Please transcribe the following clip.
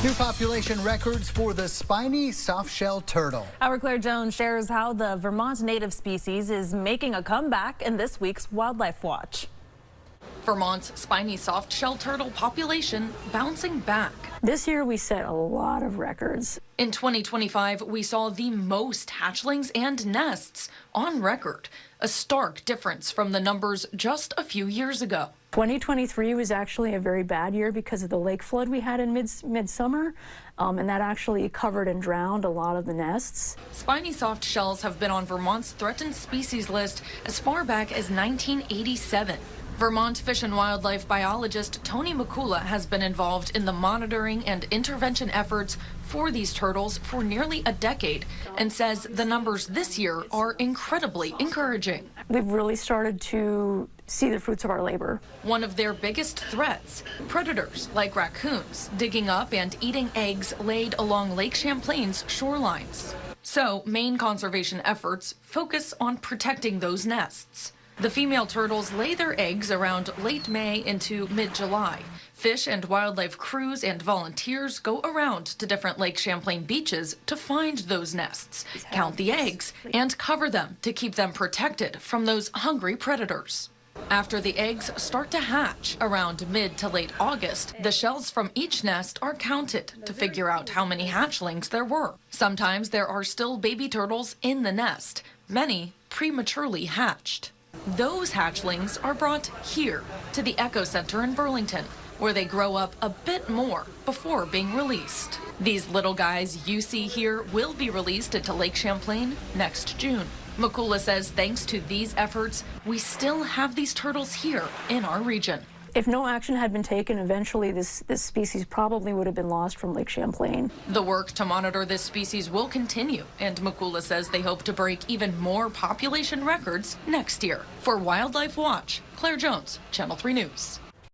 New population records for the spiny softshell turtle. Our Claire Jones shares how the Vermont native species is making a comeback in this week's Wildlife Watch. Vermont's spiny softshell turtle population bouncing back. This year we set a lot of records. In 2025, we saw the most hatchlings and nests on record, a stark difference from the numbers just a few years ago. 2023 was actually a very bad year because of the lake flood we had in midsummer, and that actually covered and drowned a lot of the nests. Spiny softshells have been on Vermont's threatened species list as far back as 1987. Vermont fish and wildlife biologist Tony McCullough has been involved in the monitoring and intervention efforts for these turtles for nearly a decade and says the numbers this year are incredibly encouraging. We've really started to see the fruits of our labor. One of their biggest threats, predators like raccoons digging up and eating eggs laid along Lake Champlain's shorelines. So Maine conservation efforts focus on protecting those nests. The female turtles lay their eggs around late May into mid-July. Fish and wildlife crews and volunteers go around to different Lake Champlain beaches to find those nests, count the eggs, and cover them to keep them protected from those hungry predators. After the eggs start to hatch around mid to late August, the shells from each nest are counted to figure out how many hatchlings there were. Sometimes there are still baby turtles in the nest, many prematurely hatched. Those hatchlings are brought here to the Eco Center in Burlington, where they grow up a bit more before being released. These little guys you see here will be released into Lake Champlain next June. McCullough says thanks to these efforts, we still have these turtles here in our region. If no action had been taken, eventually this species probably would have been lost from Lake Champlain. The work to monitor this species will continue, and McCullough says they hope to break even more population records next year. For Wildlife Watch, Claire Jones, Channel 3 News.